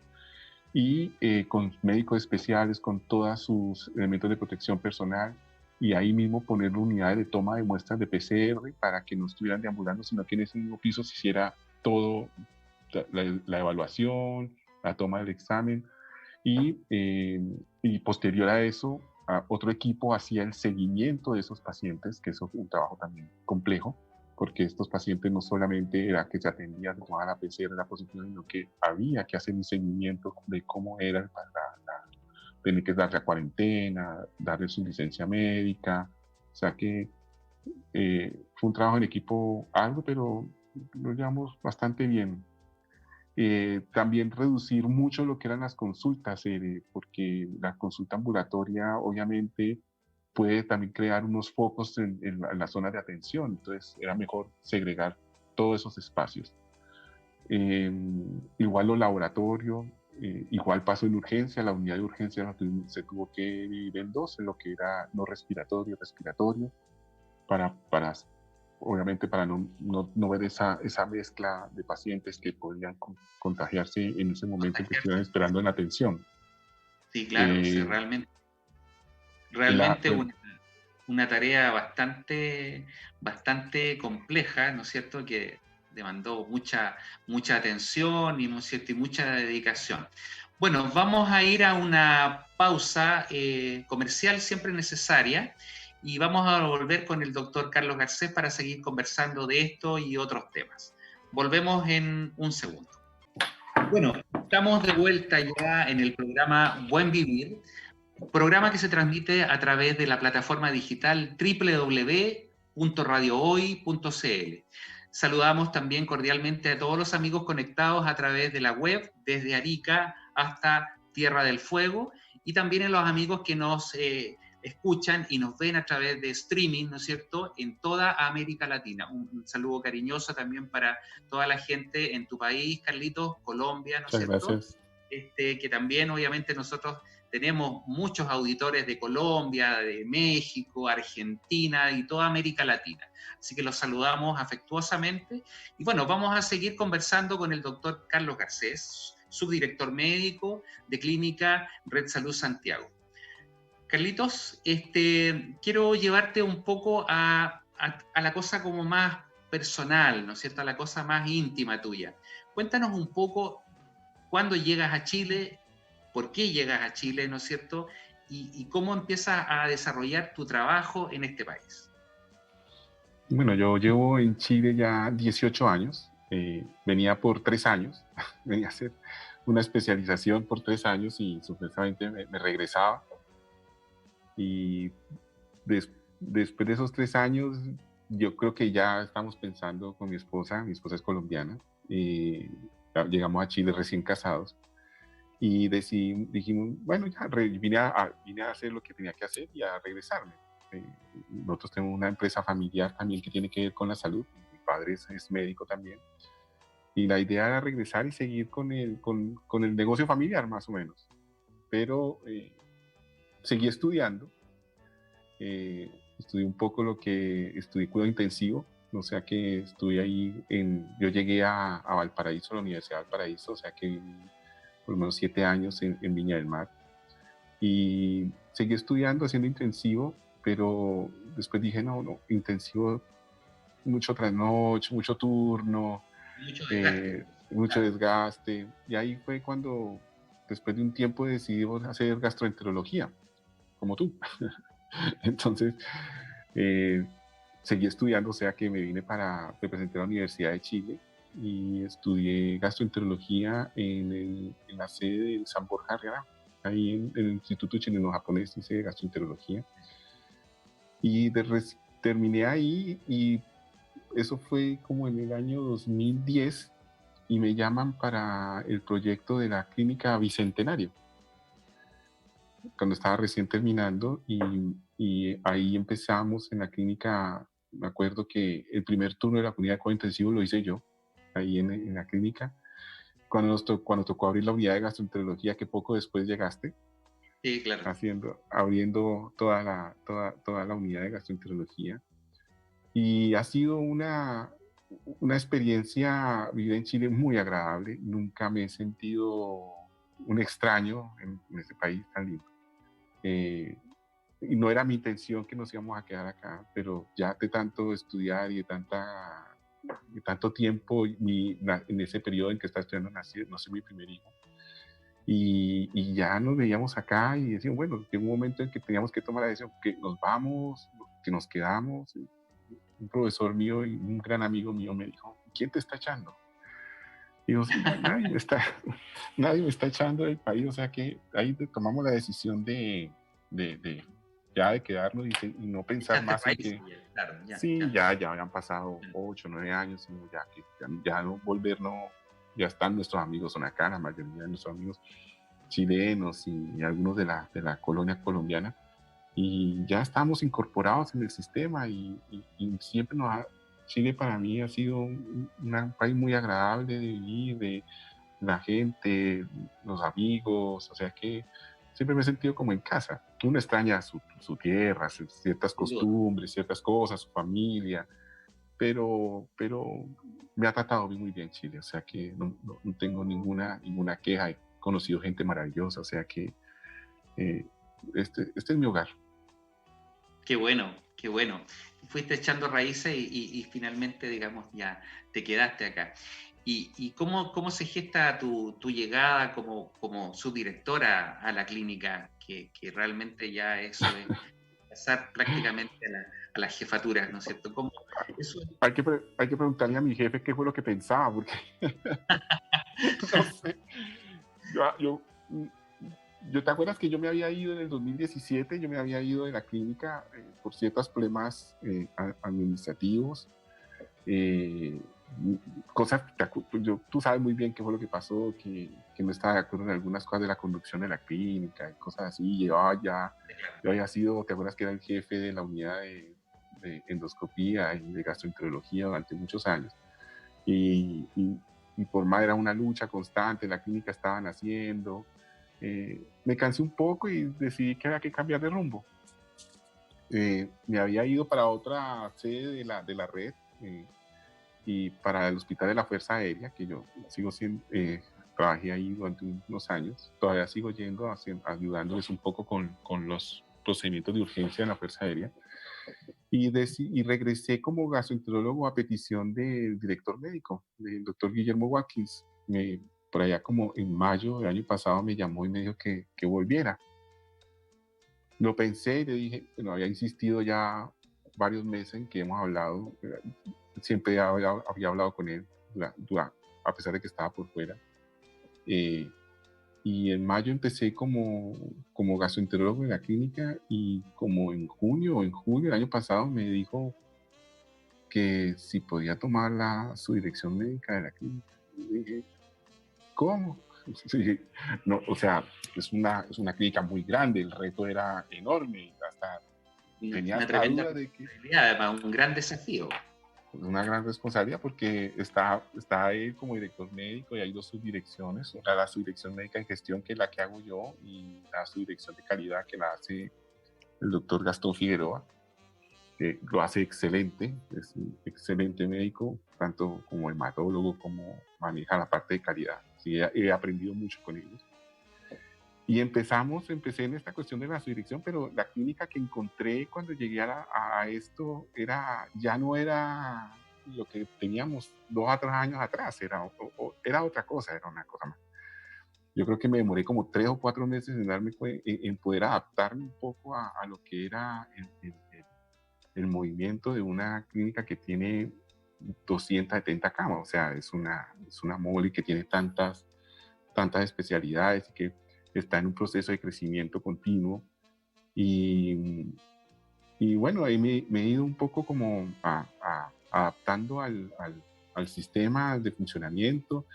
y con médicos especiales, con todos sus elementos de protección personal, y ahí mismo poner unidades de toma de muestras de PCR para que no estuvieran deambulando, sino que en ese mismo piso se hiciera todo, la evaluación, la toma del examen, y posterior a eso, otro equipo hacía el seguimiento de esos pacientes, que eso fue un trabajo también complejo, porque estos pacientes no solamente era que se atendían, tomaban la PCR, la positiva, sino que había que hacer un seguimiento de cómo era tener que darle a cuarentena, darle su licencia médica. O sea que fue un trabajo en equipo algo, pero lo llevamos bastante bien. También reducir mucho lo que eran las consultas, porque la consulta ambulatoria obviamente puede también crear unos focos en la zona de atención, entonces era mejor segregar todos esos espacios. Igual los laboratorios, igual paso en urgencia, la unidad de urgencia se tuvo que dividir en dos, en lo que era no respiratorio, respiratorio, obviamente para no ver esa mezcla de pacientes que podían contagiarse en ese momento que estuvieran esperando en atención. Sí, claro, sí, realmente una tarea bastante compleja, ¿no es cierto?, que demandó mucha atención y, ¿no es cierto?, y mucha dedicación. Bueno, vamos a ir a una pausa comercial siempre necesaria y vamos a volver con el doctor Carlos Garcés para seguir conversando de esto y otros temas. Volvemos en un segundo. Bueno, estamos de vuelta ya en el programa Buen Vivir, programa que se transmite a través de la plataforma digital www.radiohoy.cl. Saludamos también cordialmente a todos los amigos conectados a través de la web, desde Arica hasta Tierra del Fuego, y también en los amigos que nos escuchan y nos ven a través de streaming, ¿no es cierto?, en toda América Latina. Un saludo cariñoso también para toda la gente en tu país, Carlitos, Colombia, ¿no es Muchas cierto?, gracias. que también obviamente nosotros tenemos muchos auditores de Colombia, de México, Argentina y toda América Latina. Así que los saludamos afectuosamente. Y bueno, vamos a seguir conversando con el doctor Carlos Garcés, subdirector médico de Clínica Red Salud Santiago. Carlitos, quiero llevarte un poco a la cosa como más personal, ¿no es cierto?, a la cosa más íntima tuya. Cuéntanos un poco cuándo llegas a Chile, por qué llegas a Chile, ¿no es cierto?, y cómo empiezas a desarrollar tu trabajo en este país. Bueno, yo llevo en Chile ya 18 años. Venía por 3 años, venía a hacer una especialización por 3 años y supuestamente me regresaba. Y después de esos 3 años, yo creo que ya estamos pensando con mi esposa es colombiana, y llegamos a Chile recién casados y dijimos, bueno, ya vine a hacer lo que tenía que hacer y a regresarme. Eh, Nosotros tenemos una empresa familiar también que tiene que ver con la salud, mi padre es médico también, y la idea era regresar y seguir con el negocio familiar más o menos, pero seguí estudiando. Estudié un poco lo que estudié cuidado intensivo, o sea que estuve ahí, yo llegué a Valparaíso, a la Universidad de Valparaíso, o sea que viví por lo menos 7 años en Viña del Mar, y seguí estudiando, haciendo intensivo, pero después dije, no, intensivo, mucho trasnocho, mucho turno, Mucho desgaste. mucho Claro. desgaste, y ahí fue cuando, después de un tiempo, decidimos hacer gastroenterología, como tú. Entonces, eh, seguí estudiando, o sea que me presenté a la Universidad de Chile y estudié gastroenterología en la sede del San Borja Herrera, ahí en el Instituto Chileno-Japonés, hice gastroenterología. Y terminé ahí y eso fue como en el año 2010 y me llaman para el proyecto de la Clínica Bicentenario, cuando estaba recién terminando y ahí empezamos en la clínica. Me acuerdo que el primer turno de la unidad de cuidado intensivo lo hice yo, ahí en la clínica. Cuando tocó abrir la unidad de gastroenterología, que poco después llegaste, Sí, claro. abriendo toda la unidad de gastroenterología. Y ha sido una experiencia vivir en Chile muy agradable. Nunca me he sentido un extraño en este país tan lindo. Y no era mi intención que nos íbamos a quedar acá, pero ya de tanto estudiar y de tanto tiempo, en ese periodo en que estaba estudiando, nací mi primer hijo, y ya nos veíamos acá y decíamos, bueno, llegó un momento en que teníamos que tomar la decisión, que nos vamos, que nos quedamos. Un profesor mío y un gran amigo mío me dijo, ¿quién te está echando? Y yo, nadie me está, nadie me está echando del país, o sea que ahí tomamos la decisión de ya de quedarnos y no pensar Echaste más en raíces, que claro, ya, sí, ya. ya habían pasado 8, 9 años, sino ya que ya no volver, no, ya están nuestros amigos, son acá, la mayoría de nuestros amigos chilenos y algunos de la colonia colombiana, y ya estamos incorporados en el sistema y siempre Chile para mí ha sido un país muy agradable de vivir, de la gente, los amigos, o sea que siempre me he sentido como en casa. Uno extraña su tierra, ciertas Sin duda. costumbres, ciertas cosas, su familia, pero me ha tratado muy bien Chile, o sea que no tengo ninguna queja. He conocido gente maravillosa, o sea que eh, este es mi hogar. Qué bueno, qué bueno. Fuiste echando raíces y finalmente, digamos, ya te quedaste acá. ¿Y cómo se gesta tu llegada como subdirectora a la clínica? Que realmente ya eso es pasar prácticamente a la jefatura, ¿no es cierto? Eso es Hay que preguntarle a mi jefe qué fue lo que pensaba, porque no sé. Yo, yo, ¿Te acuerdas que yo me había ido en el 2017? Yo me había ido de la clínica por ciertos problemas administrativos. cosas, tú sabes muy bien qué fue lo que pasó, que no estaba de acuerdo en algunas cosas de la conducción de la clínica y cosas así. Yo había sido, ¿te acuerdas que era el jefe de la unidad de endoscopía y de gastroenterología durante muchos años? Y por más era una lucha constante, la clínica estaban haciendo. Me cansé un poco y decidí que había que cambiar de rumbo. Me había ido para otra sede de la red, y para el Hospital de la Fuerza Aérea, que yo sigo siendo, trabajé ahí durante unos años, todavía sigo yendo, ayudándoles un poco con los procedimientos de urgencia en la Fuerza Aérea, y regresé como gastroenterólogo a petición del director médico, del doctor Guillermo Watkins. Por allá como en mayo del año pasado me llamó y me dijo que volviera. Lo pensé y le dije, bueno, había insistido ya varios meses en que hemos hablado, siempre había hablado con él, a pesar de que estaba por fuera. Y en mayo empecé como gastroenterólogo en la clínica, y como en junio o en julio del año pasado me dijo que si podía tomar su dirección médica de la clínica. Y dije, ¿cómo? Sí, no, o sea, es una clínica muy grande, el reto era enorme, hasta tenía Una hasta tremenda duda de que responsabilidad, además, un gran desafío. una gran responsabilidad, porque está él como director médico y hay dos subdirecciones, o sea, la subdirección médica en gestión, que es la que hago yo, y la subdirección de calidad, que la hace el doctor Gastón Figueroa, que lo hace excelente, es un excelente médico, tanto como hematólogo, como maneja la parte de calidad. Sí, he aprendido mucho con ellos. Y empecé en esta cuestión de la subdirección, pero la clínica que encontré cuando llegué a esto ya no era lo que teníamos 2 a 3 años atrás, era otra cosa, era una cosa más. Yo creo que me demoré como 3 o 4 meses en poder adaptarme un poco a lo que era el movimiento de una clínica que tiene 270 camas, o sea, es una mole que tiene tantas especialidades y que está en un proceso de crecimiento continuo. Y, y bueno, ahí me he ido un poco como adaptando al sistema de funcionamiento,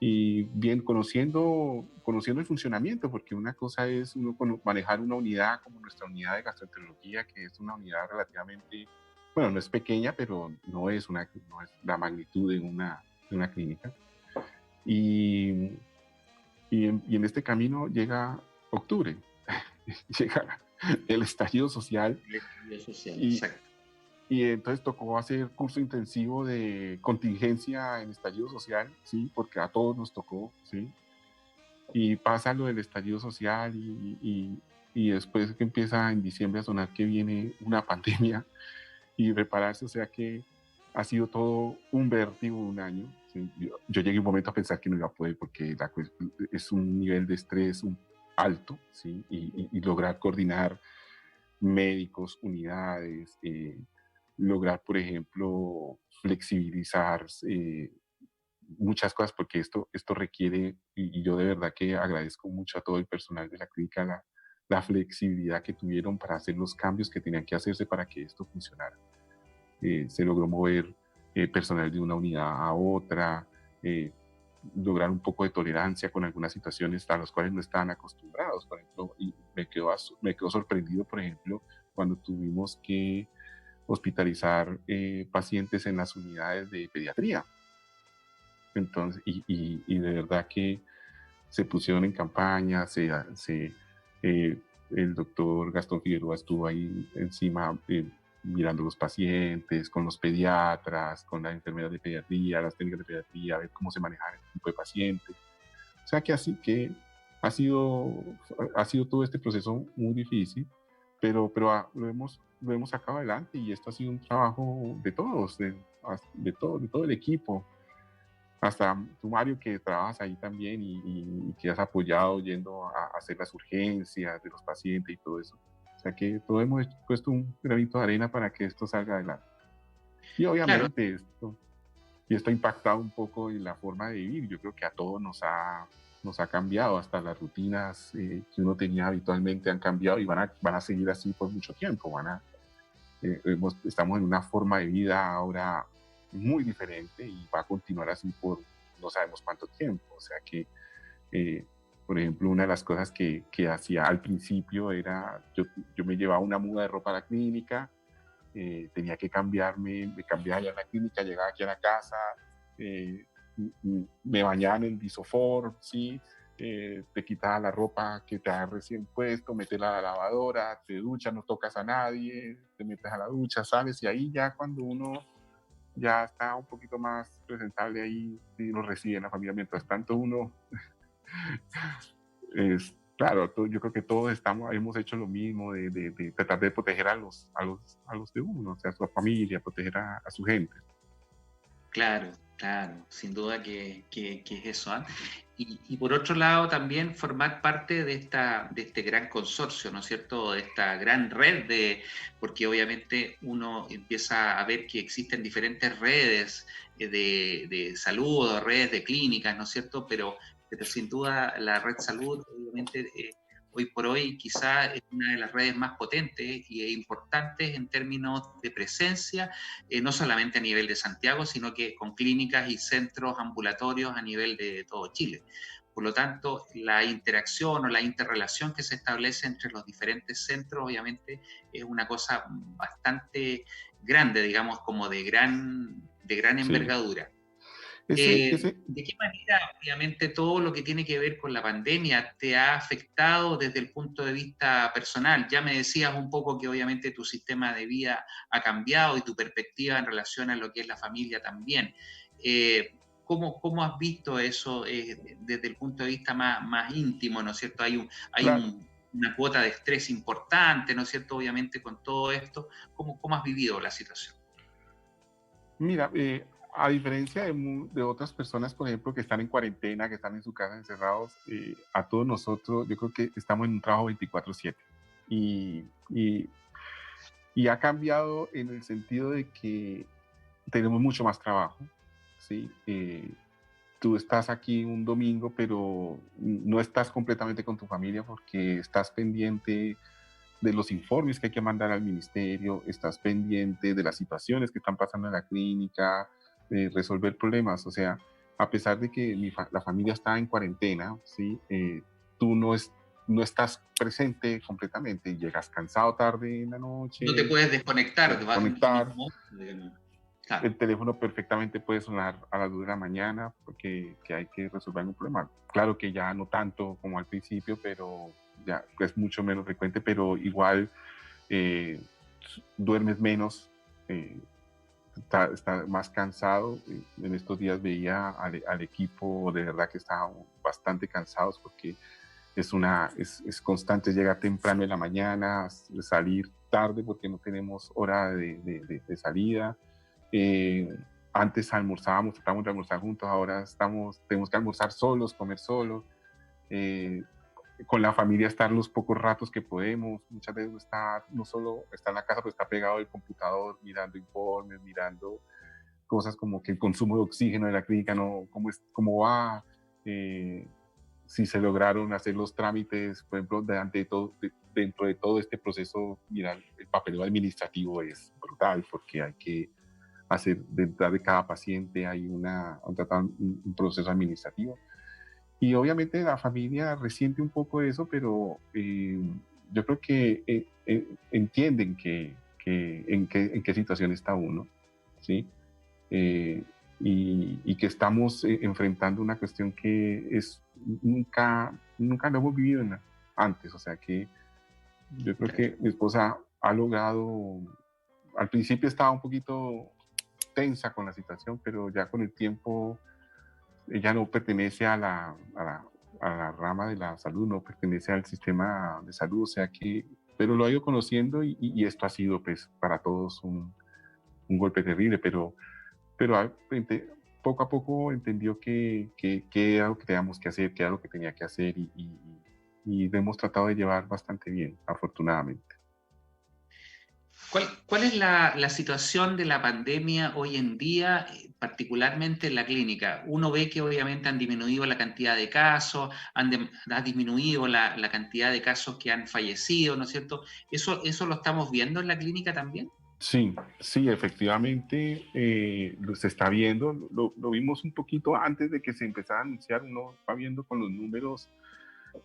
y bien conociendo el funcionamiento, porque una cosa es manejar una unidad como nuestra unidad de gastroenterología, que es una unidad relativamente, bueno, no es pequeña, pero no es la magnitud de una clínica. Y, y en este camino llega octubre, llega el estallido social, El estudio social, y, exacto. y entonces tocó hacer curso intensivo de contingencia en estallido social, sí, porque a todos nos tocó, sí. Y pasa lo del estallido social, y después que empieza en diciembre a sonar que viene una pandemia y prepararse, o sea que ha sido todo un vértigo, un año. ¿Sí? Yo llegué un momento a pensar que no iba a poder, porque es un nivel de estrés alto, ¿sí? Y lograr coordinar médicos, unidades, lograr, por ejemplo, flexibilizar muchas cosas, porque esto requiere, y yo de verdad que agradezco mucho a todo el personal de la clínica, la flexibilidad que tuvieron para hacer los cambios que tenían que hacerse para que esto funcionara. Se logró mover personal de una unidad a otra, eh, lograr un poco de tolerancia con algunas situaciones a las cuales no estaban acostumbrados. Por ejemplo, y me quedo sorprendido, por ejemplo, cuando tuvimos que hospitalizar pacientes en las unidades de pediatría. Entonces, y de verdad que se pusieron en campaña, el doctor Gastón Figueroa estuvo ahí encima, mirando los pacientes, con los pediatras, con las enfermeras de pediatría, las técnicas de pediatría, a ver cómo se maneja este tipo de pacientes. O sea que así que ha sido, ha sido todo este proceso muy difícil, pero lo hemos sacado adelante, y esto ha sido un trabajo de todos, de todo el equipo. Hasta tú, Mario, que trabajas ahí también, y que has apoyado yendo a hacer las urgencias de los pacientes y todo eso. O sea que todos hemos puesto un granito de arena para que esto salga adelante. Y Claro, obviamente esto ha impactado un poco en la forma de vivir. Yo creo que a todos nos ha cambiado, hasta las rutinas que uno tenía habitualmente han cambiado, y van a seguir así por mucho tiempo. Estamos en una forma de vida ahora muy diferente y va a continuar así por no sabemos cuánto tiempo. O sea que, eh, por ejemplo, una de las cosas que hacía al principio era, yo me llevaba una muda de ropa a la clínica, tenía que cambiarme, me cambiaba allá en la clínica, llegaba aquí a la casa, eh, me bañaba en el Disofor, ¿sí? Te quitaba la ropa que te has recién puesto, metes a la lavadora, te duchas, no tocas a nadie, te metes a la ducha, sales y ahí ya cuando uno ya está un poquito más presentable ahí y lo recibe en la familia. Mientras tanto uno es, claro, yo creo que todos hemos hecho lo mismo de tratar de proteger a los de uno, o sea, a su familia, proteger a su gente. Claro, claro, sin duda que es eso, ¿ah? Y por otro lado, también formar parte de este gran consorcio, ¿no es cierto? De esta gran red porque obviamente uno empieza a ver que existen diferentes redes de salud, o redes de clínicas, ¿no es cierto? Pero sin duda la red salud, obviamente, hoy por hoy quizá es una de las redes más potentes y importantes en términos de presencia, no solamente a nivel de Santiago, sino que con clínicas y centros ambulatorios a nivel de todo Chile. Por lo tanto, la interacción o la interrelación que se establece entre los diferentes centros, obviamente, es una cosa bastante grande, digamos, como de gran Sí. envergadura. Ese, ¿De qué manera, obviamente, todo lo que tiene que ver con la pandemia te ha afectado desde el punto de vista personal? Ya me decías un poco que obviamente tu sistema de vida ha cambiado y tu perspectiva en relación a lo que es la familia también. ¿Cómo has visto eso desde el punto de vista más íntimo, ¿no es cierto? claro, Una cuota de estrés importante, ¿no es cierto? Obviamente con todo esto, ¿cómo has vivido la situación? mira, a diferencia de otras personas, por ejemplo, que están en cuarentena, que están en su casa encerrados, a todos nosotros, yo creo que estamos en un trabajo 24/7. Y, y, y ha cambiado en el sentido de que tenemos mucho más trabajo, ¿sí? Tú estás aquí un domingo, pero no estás completamente con tu familia porque estás pendiente de los informes que hay que mandar al ministerio, estás pendiente de las situaciones que están pasando en la clínica, de resolver problemas. O sea, a pesar de que la familia está en cuarentena, ¿sí? Tú no estás presente completamente, llegas cansado tarde en la No te noche, puedes desconectar, puedes vas en conectar, ningún momento, digamos. Claro. el teléfono perfectamente puede sonar a las 2 de la mañana porque que hay que resolver algún problema. Claro que ya no tanto como al principio, pero ya es mucho menos frecuente, pero igual eh, duermes menos, eh, está más cansado. En estos días veía al equipo de verdad que estaban bastante cansados porque es constante llegar temprano en la mañana, salir tarde porque no tenemos hora de salida. Eh, Antes almorzábamos, tratábamos de almorzar juntos, ahora tenemos que almorzar solos, comer solos. Eh, con la familia estar los pocos ratos que podemos. Muchas veces no solo está en la casa, pero está pegado al computador mirando informes, mirando cosas como que el consumo de oxígeno de la clínica, no, cómo va, eh, si se lograron hacer los trámites, por ejemplo, dentro de todo este proceso, mira, el papeleo administrativo es brutal porque hay que hacer, detrás de cada paciente hay un proceso administrativo y obviamente la familia resiente un poco eso, pero yo creo que entienden en qué situación está uno, ¿sí? Eh, y que estamos enfrentando una cuestión que nunca lo hemos vivido antes. O sea que yo creo Claro. que mi esposa ha logrado, al principio estaba un poquito tensa con la situación, pero ya con el tiempo ella no pertenece a la rama de la salud, no pertenece al sistema de salud, o sea que, pero lo ha ido conociendo y esto ha sido pues para todos un golpe terrible, pero poco a poco entendió que era lo que teníamos que hacer, que era lo que tenía que hacer y lo hemos tratado de llevar bastante bien, afortunadamente. ¿Cuál es la situación de la pandemia hoy en día, particularmente en la clínica? Uno ve que obviamente han disminuido la cantidad de casos, ha disminuido la cantidad de casos que han fallecido, ¿no es cierto? ¿Eso lo estamos viendo en la clínica también? Sí, sí, efectivamente se está viendo, lo vimos un poquito antes de que se empezara a anunciar, uno va viendo con los números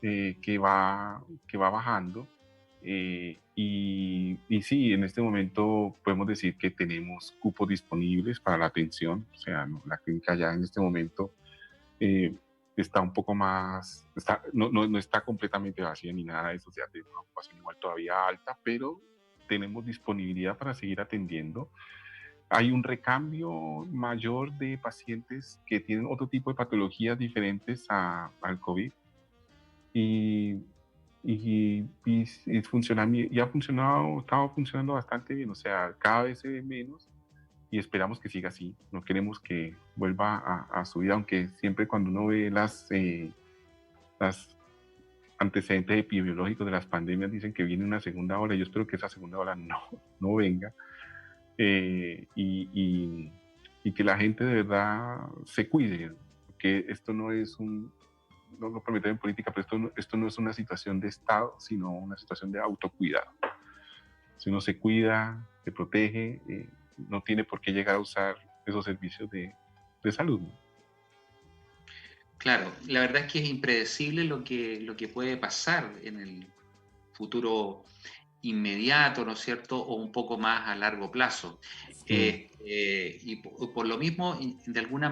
que va bajando. Y sí, en este momento podemos decir que tenemos cupos disponibles para la atención, o sea, no, la clínica ya en este momento eh, está un poco más, no está completamente vacía ni nada de eso, o sea, tiene una ocupación igual todavía alta, pero tenemos disponibilidad para seguir atendiendo. Hay un recambio mayor de pacientes que tienen otro tipo de patologías diferentes al COVID y, y funciona, y ha funcionado, estaba funcionando bastante bien, o sea, cada vez se ve menos y esperamos que siga así. No queremos que vuelva a subir, aunque siempre cuando uno ve las antecedentes epidemiológicos de las pandemias dicen que viene una segunda ola. Yo espero que esa segunda ola no venga y que la gente de verdad se cuide, que esto no es no lo prometo en política, pero esto no es una situación de Estado, sino una situación de autocuidado. Si uno se cuida, se protege, no tiene por qué llegar a usar esos servicios de salud, ¿no? Claro, la verdad es que es impredecible lo que puede pasar en el futuro inmediato, ¿no es cierto? O un poco más a largo plazo. Sí. Y por lo mismo, de alguna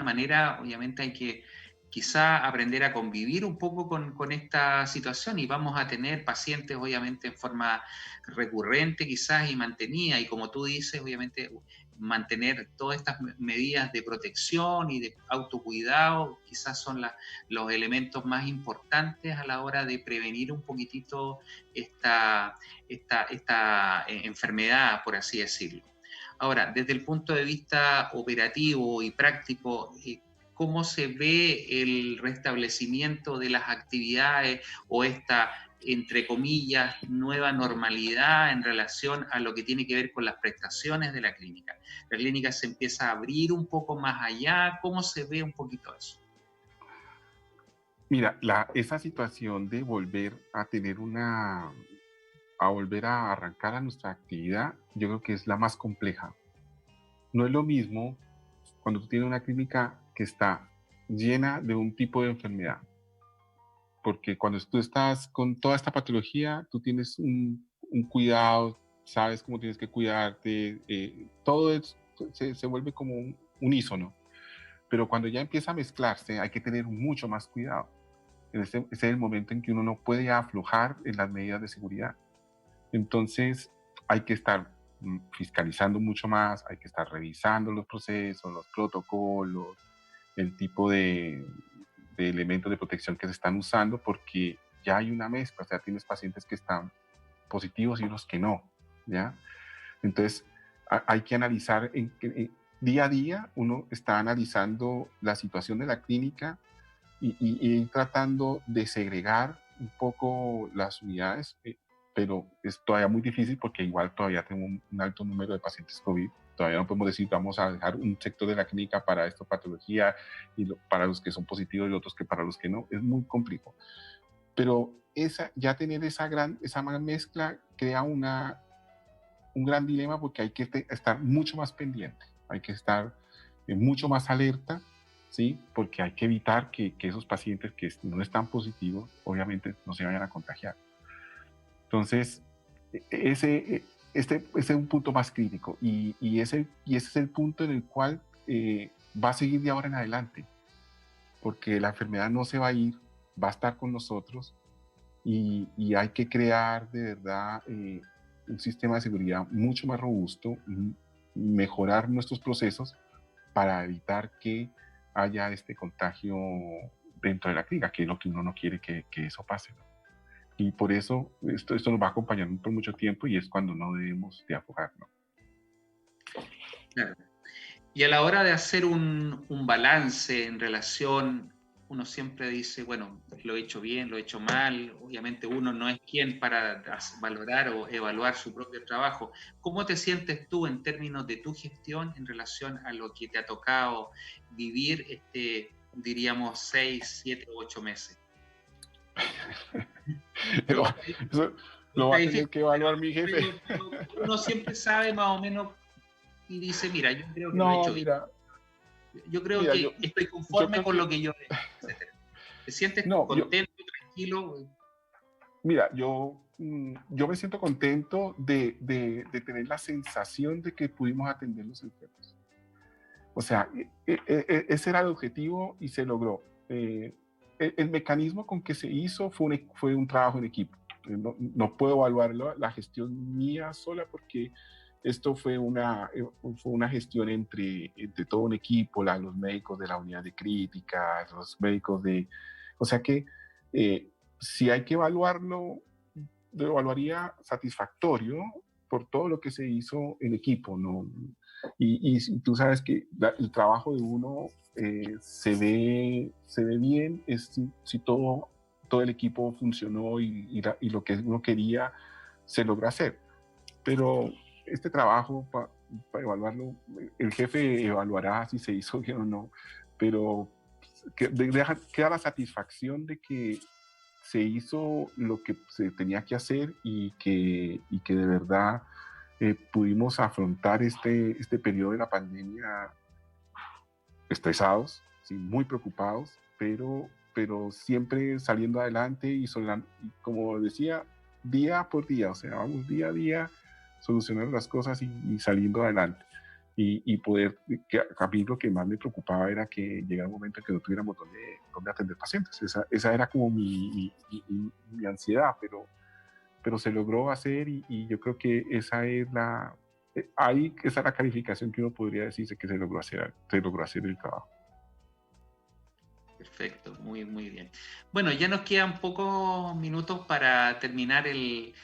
manera, obviamente hay que quizá aprender a convivir un poco con esta situación y vamos a tener pacientes, obviamente, en forma recurrente quizás y mantenida. Y como tú dices, obviamente, mantener todas estas medidas de protección y de autocuidado quizás son los elementos más importantes a la hora de prevenir un poquitito esta enfermedad, por así decirlo. Ahora, desde el punto de vista operativo y práctico, ¿cómo se ve el restablecimiento de las actividades o esta, entre comillas, nueva normalidad en relación a lo que tiene que ver con las prestaciones de la clínica? ¿La clínica se empieza a abrir un poco más allá? ¿Cómo se ve un poquito eso? Mira, esa situación de volver a tener a volver a arrancar a nuestra actividad, yo creo que es la más compleja. No es lo mismo cuando tú tienes una clínica que está llena de un tipo de enfermedad, porque cuando tú estás con toda esta patología, tú tienes un cuidado, sabes cómo tienes que cuidarte, todo se vuelve como un unísono, pero cuando ya empieza a mezclarse hay que tener mucho más cuidado. Ese es el momento en que uno no puede aflojar en las medidas de seguridad. Entonces hay que estar fiscalizando mucho más, hay que estar revisando los procesos, los protocolos, el tipo de elementos de protección que se están usando, porque ya hay una mezcla, o sea, tienes pacientes que están positivos y unos que no, ¿ya? Entonces hay que analizar día a día, uno está analizando la situación de la clínica y ir tratando de segregar un poco las unidades, pero es todavía muy difícil porque igual todavía tengo un alto número de pacientes COVID. Todavía no podemos decir vamos a dejar un sector de la clínica para esta patología y para los que son positivos y otros que para los que no. Es muy complicado. Pero ya tener esa gran mezcla crea un gran dilema porque hay que estar mucho más pendiente, hay que estar mucho más alerta, ¿sí? Porque hay que evitar que esos pacientes que no están positivos, obviamente, no se vayan a contagiar. Entonces, este es un punto más crítico y ese es el punto en el cual va a seguir de ahora en adelante, porque la enfermedad no se va a ir, va a estar con nosotros y hay que crear de verdad un sistema de seguridad mucho más robusto, mejorar nuestros procesos para evitar que haya este contagio dentro de la clínica, que es lo que uno no quiere que eso pase, ¿no? Y por eso esto nos va a acompañar por mucho tiempo y es cuando no debemos de afogarnos. Claro. Y a la hora de hacer un balance en relación, uno siempre dice, bueno, lo he hecho bien, lo he hecho mal. Obviamente uno no es quien para valorar o evaluar su propio trabajo. ¿Cómo te sientes tú en términos de tu gestión en relación a lo que te ha tocado vivir diríamos, 6, 7, 8 meses? Pero, eso, Lo está va a tener difícil, que evaluar mi jefe. pero uno siempre sabe más o menos y dice, mira, yo creo que lo he No, hecho bien. mira, Yo creo mira, que estoy yo conforme creo con lo que, que yo he hecho, etcétera. ¿Te sientes no, contento, tranquilo? mira, yo me siento contento de tener la sensación de que pudimos atender los enfermos. O sea, ese era el objetivo y se logró. El mecanismo con que se hizo fue un trabajo en equipo. No puedo evaluarlo, la gestión mía sola porque esto fue una gestión entre todo un equipo, los médicos de la unidad de crítica, los médicos de... O sea que si hay que evaluarlo, lo evaluaría satisfactorio por todo lo que se hizo en equipo, ¿no? Y tú sabes que el trabajo de uno se ve bien es si todo el equipo funcionó y lo que uno quería se logró hacer. Pero este trabajo, para evaluarlo, el jefe evaluará si se hizo bien o no, pero queda la satisfacción de que se hizo lo que se tenía que hacer y que de verdad pudimos afrontar este periodo de la pandemia estresados, ¿sí? Muy preocupados, pero siempre saliendo adelante y como decía, día por día, o sea, vamos día a día solucionando las cosas y saliendo adelante. Y poder, a mí lo que más me preocupaba era que llegara un momento en que no tuviéramos dónde atender pacientes. Esa era como mi ansiedad, pero se logró hacer y yo creo que esa es esa es la calificación que uno podría decirse que se logró hacer el trabajo. Perfecto, muy, muy bien. Bueno, ya nos quedan pocos minutos para terminar el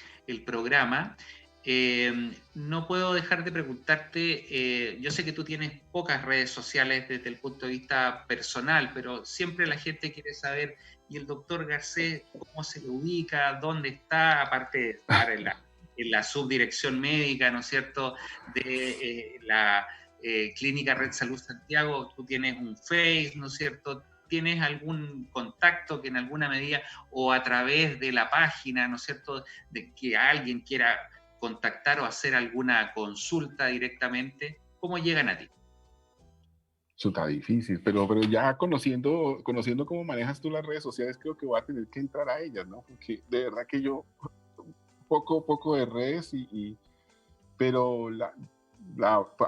programa. No puedo dejar de preguntarte, yo sé que tú tienes pocas redes sociales desde el punto de vista personal, pero siempre la gente quiere saber, ¿y el doctor Garcés cómo se le ubica? ¿Dónde está? Aparte de estar en la subdirección médica, ¿no es cierto?, de la Clínica Red Salud Santiago, tú tienes un Face, ¿no es cierto?, tienes algún contacto que en alguna medida o a través de la página, ¿no es cierto?, de que alguien quiera contactar o hacer alguna consulta directamente, ¿cómo llegan a ti? Eso está difícil, pero ya conociendo cómo manejas tú las redes sociales, creo que voy a tener que entrar a ellas, ¿no? Porque de verdad que yo poco de redes pero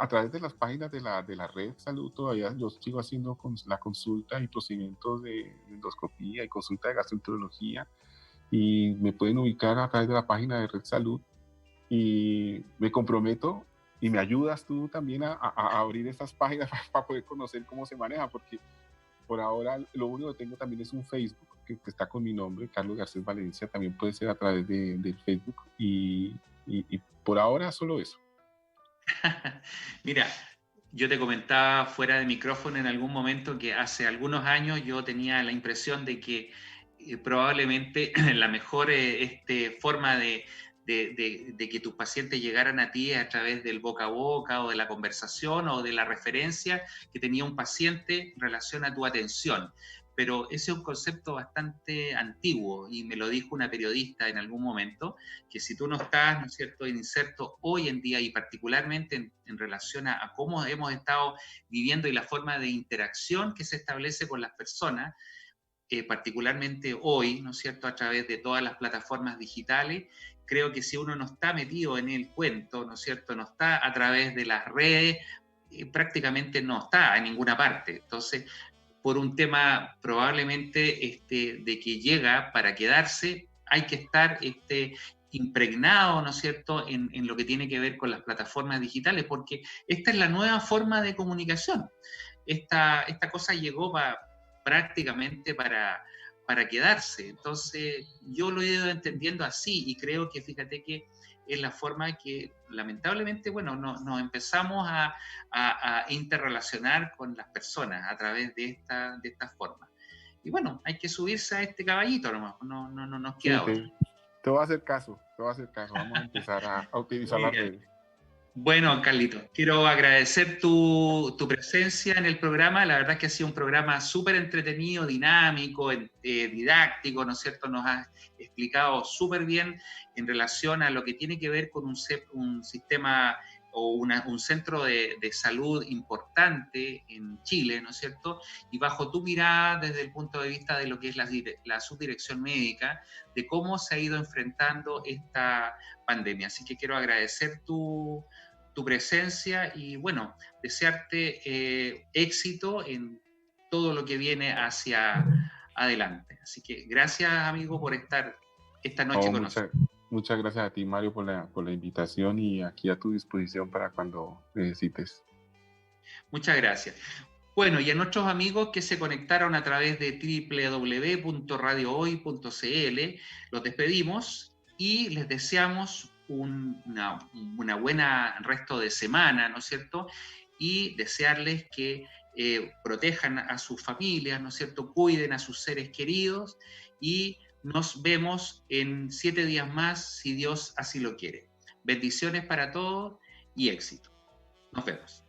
a través de las páginas de la red salud todavía yo sigo haciendo la consulta y procedimientos de endoscopía y consulta de gastroenterología y me pueden ubicar a través de la página de Red Salud y me comprometo y me ayudas tú también a abrir estas páginas para poder conocer cómo se maneja, porque por ahora lo único que tengo también es un Facebook que está con mi nombre, Carlos Garcés Valencia, también puede ser a través del Facebook y por ahora solo eso. Mira, yo te comentaba fuera de micrófono en algún momento que hace algunos años yo tenía la impresión de que probablemente la mejor forma de que tus pacientes llegaran a ti es a través del boca a boca o de la conversación o de la referencia que tenía un paciente en relación a tu atención. Pero ese es un concepto bastante antiguo y me lo dijo una periodista en algún momento, que si tú no estás, ¿no es cierto?, inserto hoy en día y particularmente en relación a cómo hemos estado viviendo y la forma de interacción que se establece con las personas, particularmente hoy, ¿no es cierto?, a través de todas las plataformas digitales, creo que si uno no está metido en el cuento, ¿no es cierto?, no está a través de las redes, prácticamente no está en ninguna parte. Entonces, por un tema probablemente de que llega para quedarse, hay que estar impregnado, ¿no es cierto?, en lo que tiene que ver con las plataformas digitales, porque esta es la nueva forma de comunicación. Esta cosa llegó prácticamente para quedarse. Entonces, yo lo he ido entendiendo así y creo que, fíjate que es la forma que lamentablemente, bueno, nos empezamos a interrelacionar con las personas a través de esta forma. Y bueno, hay que subirse a este caballito nomás, no nos Sí, queda otra. te voy a hacer caso, vamos a empezar a utilizar Muy las bien. redes. Bueno, Carlito, quiero agradecer tu presencia en el programa. La verdad es que ha sido un programa súper entretenido, dinámico, didáctico, ¿no es cierto? Nos has explicado súper bien en relación a lo que tiene que ver con un sistema o un centro de salud importante en Chile, ¿no es cierto? Y bajo tu mirada, desde el punto de vista de lo que es la subdirección médica, de cómo se ha ido enfrentando esta pandemia. Así que quiero agradecer tu presencia y bueno, desearte éxito en todo lo que viene hacia adelante. Así que gracias, amigo, por estar esta noche Oh, con nosotros. muchas gracias a ti, Mario, por la invitación y aquí a tu disposición para cuando necesites. Muchas gracias. Bueno, y a nuestros amigos que se conectaron a través de www.radiohoy.cl, los despedimos y les deseamos una buena resto de semana, ¿no es cierto? Y desearles que protejan a sus familias, ¿no es cierto? Cuiden a sus seres queridos y nos vemos en 7 días más, si Dios así lo quiere. Bendiciones para todos y éxito. Nos vemos.